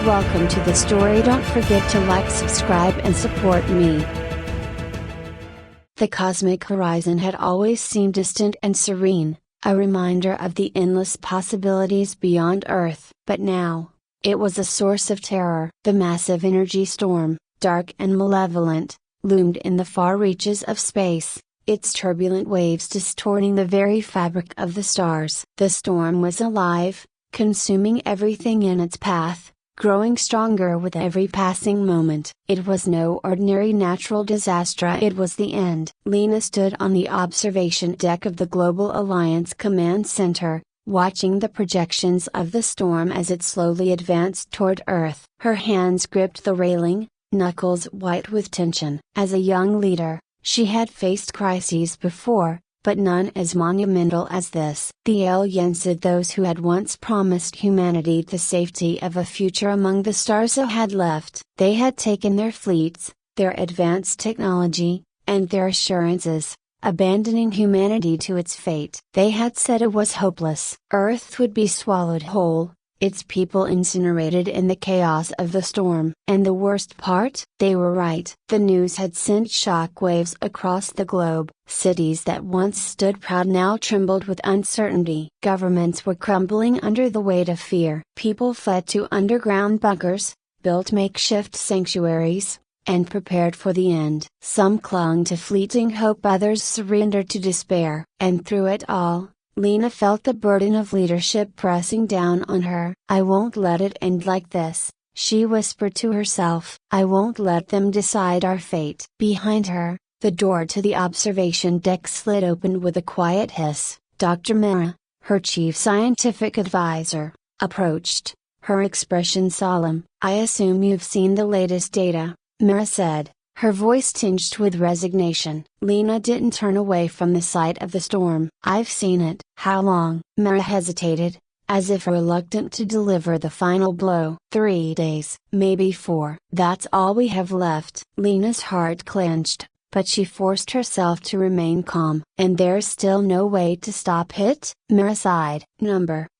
Welcome to the story. Don't forget to like, subscribe and support me. The cosmic horizon had always seemed distant and serene, a reminder of the endless possibilities beyond Earth. But now, it was a source of terror. The massive energy storm, dark and malevolent, loomed in the far reaches of space, its turbulent waves distorting the very fabric of the stars. The storm was alive, consuming everything in its path, growing stronger with every passing moment. It was no ordinary natural disaster, it was the end. Lena stood on the observation deck of the Global Alliance Command Center, watching the projections of the storm as it slowly advanced toward Earth. Her hands gripped the railing, knuckles white with tension. As a young leader, she had faced crises before, but none as monumental as this. The aliens, those who had once promised humanity the safety of a future among the stars, had left. They had taken their fleets, their advanced technology, and their assurances, abandoning humanity to its fate. They had said it was hopeless. Earth would be swallowed whole, its people incinerated in the chaos of the storm. And the worst part? They were right. The news had sent shockwaves across the globe. Cities that once stood proud now trembled with uncertainty. Governments were crumbling under the weight of fear. People fled to underground bunkers, built makeshift sanctuaries, and prepared for the end. Some clung to fleeting hope, others surrendered to despair. And through it all, Lena felt the burden of leadership pressing down on her. "I won't let it end like this," she whispered to herself. "I won't let them decide our fate." Behind her, the door to the observation deck slid open with a quiet hiss. Dr. Mera, her chief scientific advisor, approached, her expression solemn. "I assume you've seen the latest data," Mera said, her voice tinged with resignation. Lena didn't turn away from the sight of the storm. "I've seen it." "How long?" Mera hesitated, as if reluctant to deliver the final blow. 3 days. Maybe 4. "That's all we have left." Lena's heart clenched, but she forced herself to remain calm. "And there's still no way to stop it?" Mera sighed.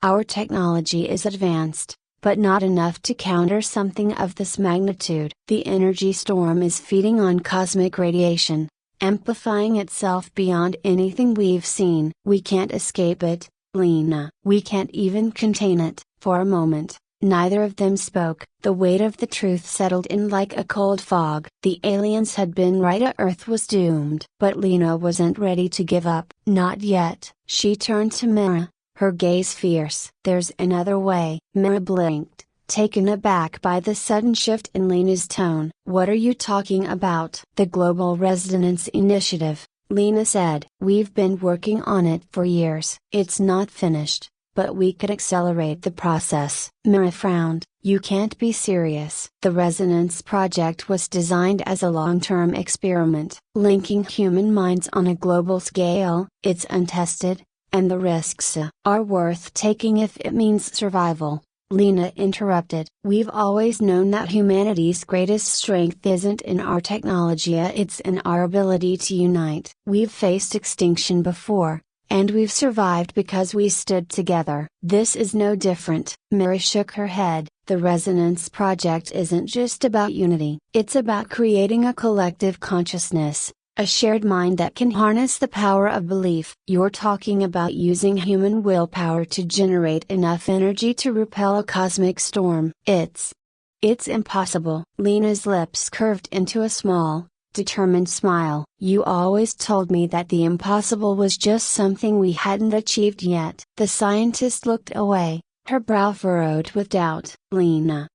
"Our technology is advanced, but not enough to counter something of this magnitude. The energy storm is feeding on cosmic radiation, amplifying itself beyond anything we've seen. We can't escape it, Lena. We can't even contain it." For a moment, neither of them spoke. The weight of the truth settled in like a cold fog. The aliens had been right, Earth was doomed. But Lena wasn't ready to give up. Not yet. She turned to Mera, her gaze fierce. "There's another way." Mera blinked, taken aback by the sudden shift in Lena's tone. "What are you talking about?" "The Global Resonance Initiative," Lena said. "We've been working on it for years. It's not finished, but we could accelerate the process." Mera frowned. "You can't be serious." "The Resonance Project was designed as a long-term experiment, linking human minds on a global scale. It's untested, and the risks are worth taking if it means survival," Lena interrupted. "We've always known that humanity's greatest strength isn't in our technology, it's in our ability to unite. We've faced extinction before, and we've survived because we stood together. This is no different." Mera shook her head. "The Resonance Project isn't just about unity. It's about creating a collective consciousness, a shared mind that can harness the power of belief." "You're talking about using human willpower to generate enough energy to repel a cosmic storm." It's impossible." Lena's lips curved into a small, determined smile. "You always told me that the impossible was just something we hadn't achieved yet." The scientist looked away, her brow furrowed with doubt. "Lena,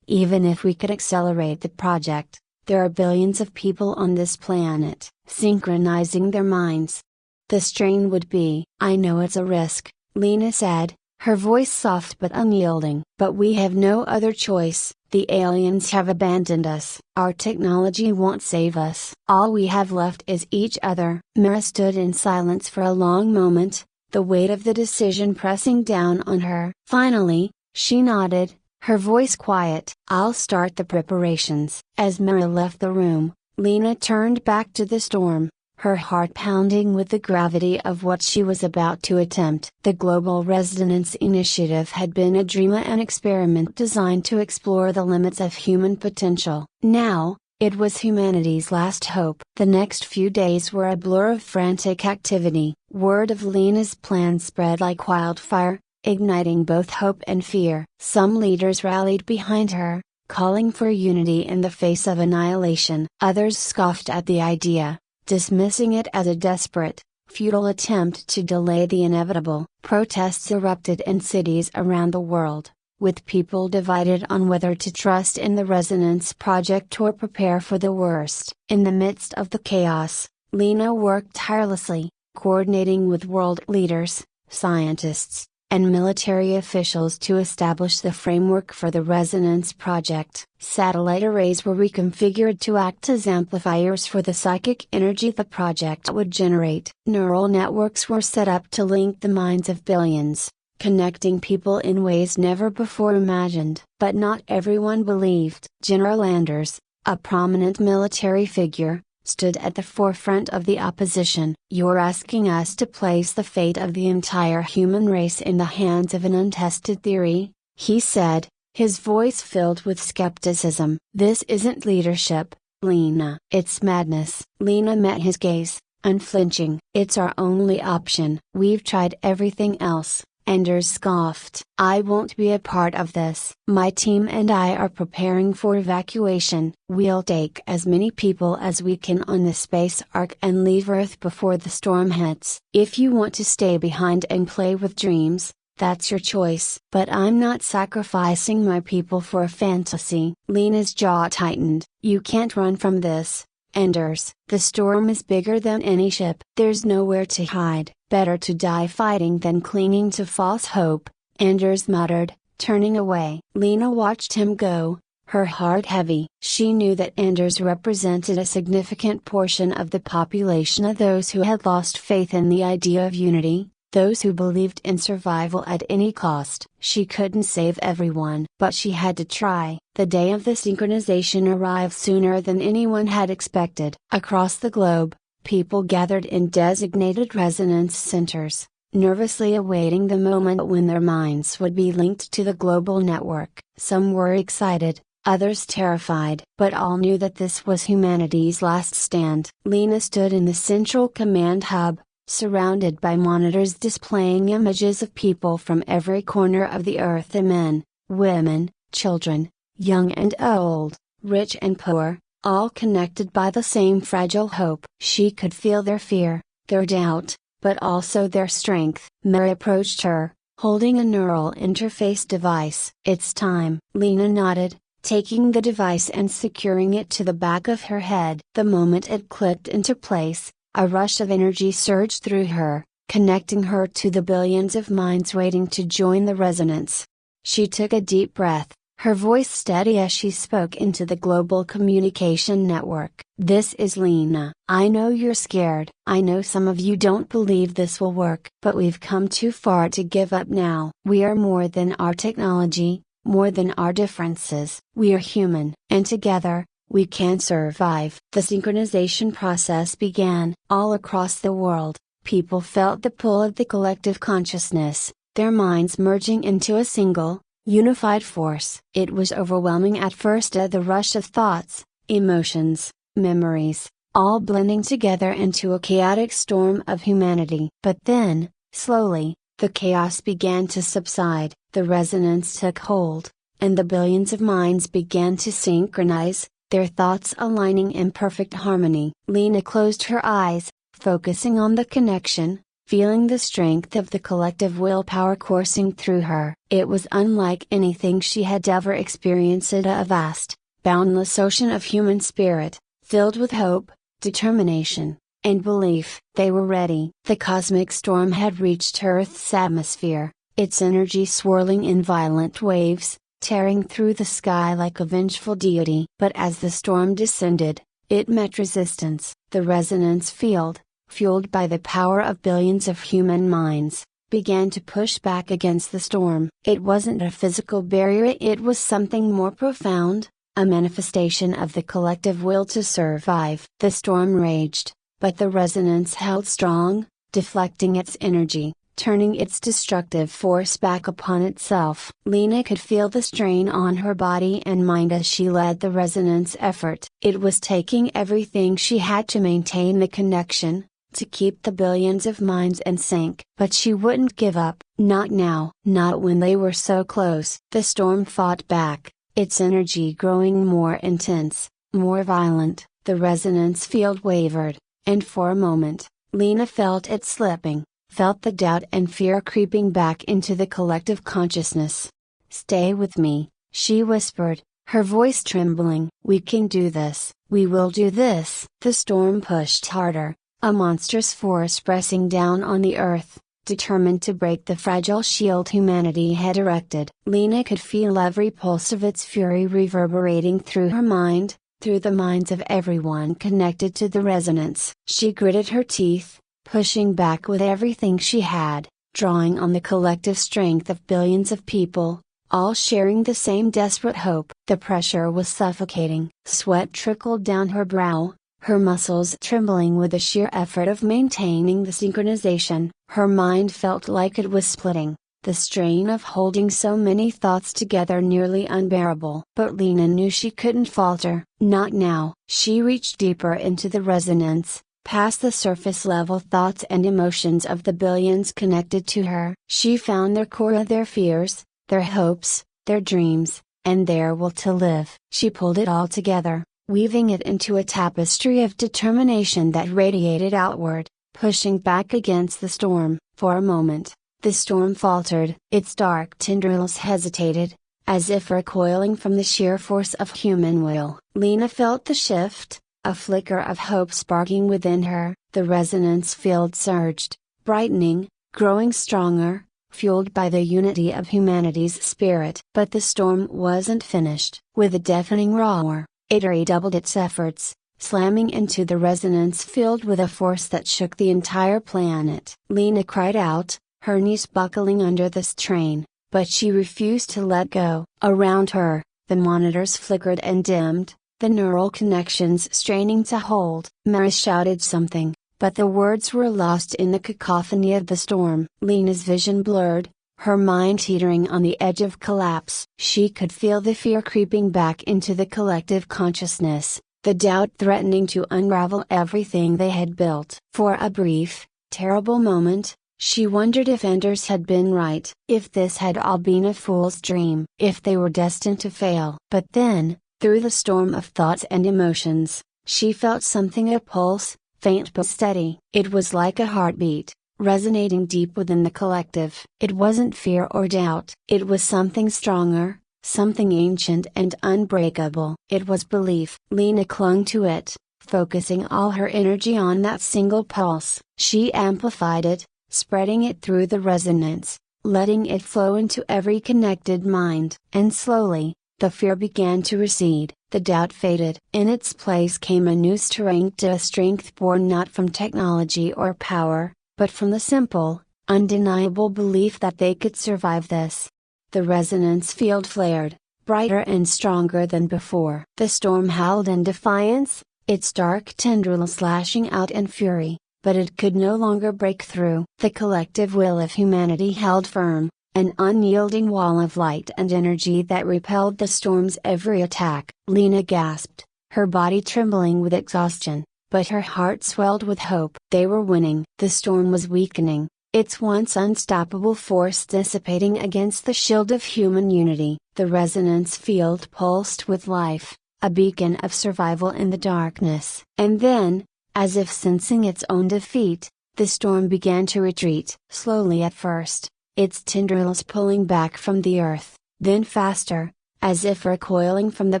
even if we could accelerate the project, there are billions of people on this planet, synchronizing their minds. The strain would be—" "I know it's a risk," Lena said, her voice soft but unyielding. "But we have no other choice. The aliens have abandoned us. Our technology won't save us. All we have left is each other." Mera stood in silence for a long moment, the weight of the decision pressing down on her. Finally, she nodded, her voice quiet. "I'll start the preparations." As Mera left the room, Lena turned back to the storm, her heart pounding with the gravity of what she was about to attempt. The Global Resonance Initiative had been a dream and experiment designed to explore the limits of human potential. Now, it was humanity's last hope. The next few days were a blur of frantic activity. Word of Lena's plan spread like wildfire, igniting both hope and fear. Some leaders rallied behind her, calling for unity in the face of annihilation. Others scoffed at the idea, dismissing it as a desperate, futile attempt to delay the inevitable. Protests erupted in cities around the world, with people divided on whether to trust in the Resonance Project or prepare for the worst. In the midst of the chaos, Lena worked tirelessly, coordinating with world leaders, scientists, and military officials to establish the framework for the Resonance Project. Satellite arrays were reconfigured to act as amplifiers for the psychic energy the project would generate. Neural networks were set up to link the minds of billions, connecting people in ways never before imagined. But not everyone believed. General Anders, a prominent military figure, stood at the forefront of the opposition. "You're asking us to place the fate of the entire human race in the hands of an untested theory," he said, his voice filled with skepticism. "This isn't leadership, Lena. It's madness." Lena met his gaze, unflinching. "It's our only option. We've tried everything else," Anders scoffed. "I won't be a part of this. My team and I are preparing for evacuation. We'll take as many people as we can on the space ark and leave Earth before the storm hits. If you want to stay behind and play with dreams, that's your choice. But I'm not sacrificing my people for a fantasy." Lena's jaw tightened. "You can't run from this, Anders. The storm is bigger than any ship. There's nowhere to hide. Better to die fighting than clinging to false hope," Anders muttered, turning away. Lena watched him go, her heart heavy. She knew that Anders represented a significant portion of the population of those who had lost faith in the idea of unity, those who believed in survival at any cost. She couldn't save everyone, but she had to try. The day of the synchronization arrived sooner than anyone had expected. Across the globe, people gathered in designated resonance centers, nervously awaiting the moment when their minds would be linked to the global network. Some were excited, others terrified, but all knew that this was humanity's last stand. Lena stood in the central command hub, surrounded by monitors displaying images of people from every corner of the earth, men, women, children, young and old, rich and poor, all connected by the same fragile hope. She could feel their fear, their doubt, but also their strength. Mary approached her, holding a neural interface device. "It's time." Lena nodded, taking the device and securing it to the back of her head. The moment it clicked into place, a rush of energy surged through her, connecting her to the billions of minds waiting to join the resonance. She took a deep breath, her voice steady as she spoke into the global communication network. "This is Lena. I know you're scared. I know some of you don't believe this will work. But we've come too far to give up now. We are more than our technology, more than our differences. We are human. And together, we can survive." The synchronization process began. All across the world, people felt the pull of the collective consciousness, their minds merging into a single, unified force. It was overwhelming at first, the rush of thoughts, emotions, memories, all blending together into a chaotic storm of humanity. But then, slowly, the chaos began to subside, the resonance took hold, and the billions of minds began to synchronize, their thoughts aligning in perfect harmony. Lena closed her eyes, focusing on the connection, feeling the strength of the collective willpower coursing through her. It was unlike anything she had ever experienced, a vast, boundless ocean of human spirit, filled with hope, determination, and belief. They were ready. The cosmic storm had reached Earth's atmosphere, its energy swirling in violent waves, tearing through the sky like a vengeful deity. But as the storm descended, it met resistance. The resonance field, fueled by the power of billions of human minds, began to push back against the storm. It wasn't a physical barrier, it was something more profound, a manifestation of the collective will to survive. The storm raged, but the resonance held strong, deflecting its energy, turning its destructive force back upon itself. Lena could feel the strain on her body and mind as she led the resonance effort. It was taking everything she had to maintain the connection, to keep the billions of minds in sync. But she wouldn't give up, not now. Not when they were so close. The storm fought back, its energy growing more intense, more violent. The resonance field wavered, and for a moment, Lena felt it slipping. Felt the doubt and fear creeping back into the collective consciousness. "Stay with me," she whispered, her voice trembling. "We can do this, we will do this." The storm pushed harder, a monstrous force pressing down on the earth, determined to break the fragile shield humanity had erected. Lena could feel every pulse of its fury reverberating through her mind, through the minds of everyone connected to the resonance. She gritted her teeth, pushing back with everything she had, drawing on the collective strength of billions of people, all sharing the same desperate hope. The pressure was suffocating. Sweat trickled down her brow, her muscles trembling with the sheer effort of maintaining the synchronization. Her mind felt like it was splitting, the strain of holding so many thoughts together nearly unbearable. But Lena knew she couldn't falter. Not now. She reached deeper into the resonance, past the surface level thoughts and emotions of the billions connected to her. She found their core of their fears, their hopes, their dreams, and their will to live. She pulled it all together, weaving it into a tapestry of determination that radiated outward, pushing back against the storm. For a moment, the storm faltered. Its dark tendrils hesitated, as if recoiling from the sheer force of human will. Lena felt the shift, a flicker of hope sparking within her. The resonance field surged, brightening, growing stronger, fueled by the unity of humanity's spirit. But the storm wasn't finished. With a deafening roar, it redoubled its efforts, slamming into the resonance field with a force that shook the entire planet. Lena cried out, her knees buckling under the strain, but she refused to let go. Around her, the monitors flickered and dimmed, the neural connections straining to hold. Mara shouted something, but the words were lost in the cacophony of the storm. Lena's vision blurred, her mind teetering on the edge of collapse. She could feel the fear creeping back into the collective consciousness, the doubt threatening to unravel everything they had built. For a brief, terrible moment, she wondered if Anders had been right, if this had all been a fool's dream, if they were destined to fail. But then, through the storm of thoughts and emotions, she felt something, a pulse, faint but steady. It was like a heartbeat, resonating deep within the collective. It wasn't fear or doubt. It was something stronger, something ancient and unbreakable. It was belief. Lena clung to it, focusing all her energy on that single pulse. She amplified it, spreading it through the resonance, letting it flow into every connected mind. And slowly, the fear began to recede, the doubt faded. In its place came a new strength, a strength born not from technology or power, but from the simple, undeniable belief that they could survive this. The resonance field flared, brighter and stronger than before. The storm howled in defiance, its dark tendrils lashing out in fury, but it could no longer break through. The collective will of humanity held firm, an unyielding wall of light and energy that repelled the storm's every attack. Lena gasped, her body trembling with exhaustion, but her heart swelled with hope. They were winning. The storm was weakening, its once unstoppable force dissipating against the shield of human unity. The resonance field pulsed with life, a beacon of survival in the darkness. And then, as if sensing its own defeat, the storm began to retreat. Slowly at first, its tendrils pulling back from the earth, then faster, as if recoiling from the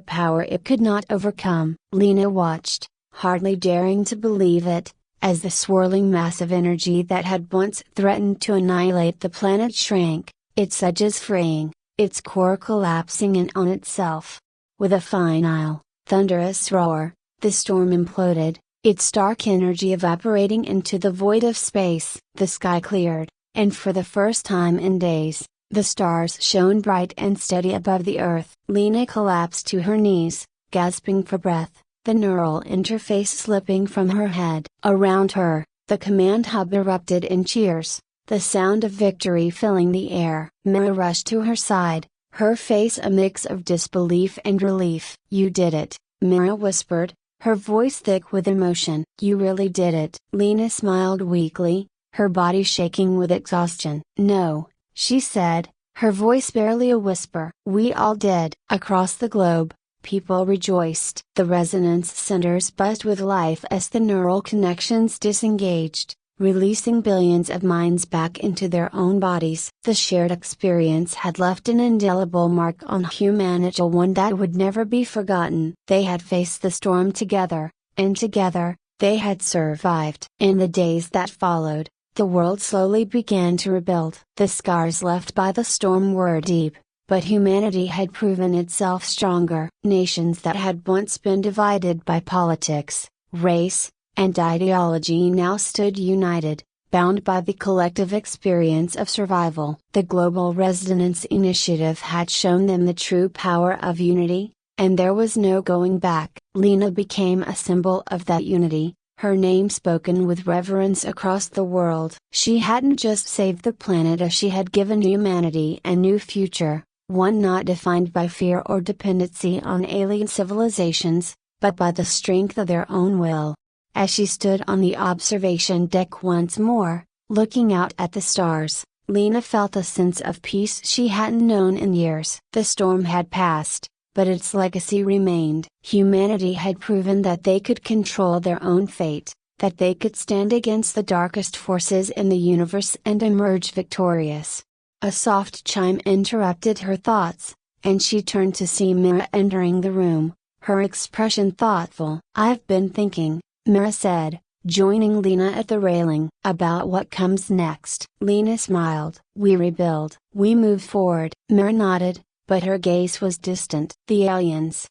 power it could not overcome. Lena watched, hardly daring to believe it, as the swirling mass of energy that had once threatened to annihilate the planet shrank, its edges fraying, its core collapsing in on itself. With a final, thunderous roar, the storm imploded, its dark energy evaporating into the void of space. The sky cleared, and for the first time in days, the stars shone bright and steady above the earth. Lena collapsed to her knees, gasping for breath, the neural interface slipping from her head. Around her, the command hub erupted in cheers, the sound of victory filling the air. Mira rushed to her side, her face a mix of disbelief and relief. "You did it," Mira whispered, her voice thick with emotion. "You really did it." Lena smiled weakly, her body shaking with exhaustion. "No," she said, her voice barely a whisper. "We all did." Across the globe, people rejoiced. The resonance centers buzzed with life as the neural connections disengaged, releasing billions of minds back into their own bodies. The shared experience had left an indelible mark on humanity, one that would never be forgotten. They had faced the storm together, and together, they had survived. In the days that followed, the world slowly began to rebuild. The scars left by the storm were deep, but humanity had proven itself stronger. Nations that had once been divided by politics, race, and ideology now stood united, bound by the collective experience of survival. The Global Resonance Initiative had shown them the true power of unity, and there was no going back. Lena became a symbol of that unity, her name spoken with reverence across the world. She hadn't just saved the planet, as she had given humanity a new future, one not defined by fear or dependency on alien civilizations, but by the strength of their own will. As she stood on the observation deck once more, looking out at the stars, Lena felt a sense of peace she hadn't known in years. The storm had passed, but its legacy remained. Humanity had proven that they could control their own fate, that they could stand against the darkest forces in the universe and emerge victorious. A soft chime interrupted her thoughts, and she turned to see Mira entering the room, her expression thoughtful. "I've been thinking," Mira said, joining Lena at the railing. "About what comes next." Lena smiled. "We rebuild. We move forward." Mira nodded, but her gaze was distant. "The aliens.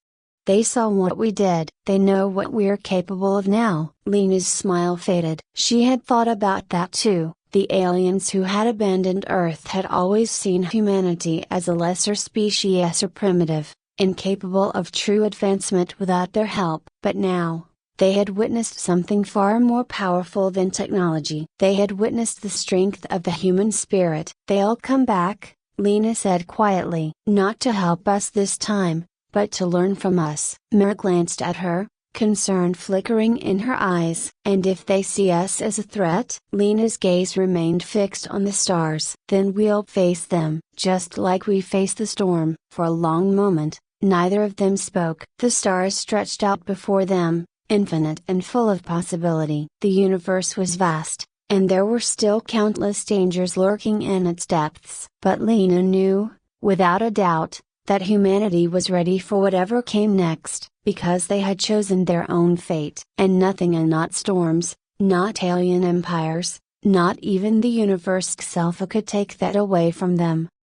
They saw what we did. They know what we're capable of now." Lena's smile faded. She had thought about that too. The aliens who had abandoned Earth had always seen humanity as a lesser species or primitive, incapable of true advancement without their help. But now, they had witnessed something far more powerful than technology. They had witnessed the strength of the human spirit. "They'll come back," Lena said quietly. "Not to help us this time, but to learn from us." Mira glanced at her, concern flickering in her eyes. "And if they see us as a threat?" Lena's gaze remained fixed on the stars. "Then we'll face them, just like we faced the storm." For a long moment, neither of them spoke. The stars stretched out before them, infinite and full of possibility. The universe was vast, and there were still countless dangers lurking in its depths. But Lena knew, without a doubt, that humanity was ready for whatever came next, because they had chosen their own fate. And nothing, and not storms, not alien empires, not even the universe itself could take that away from them.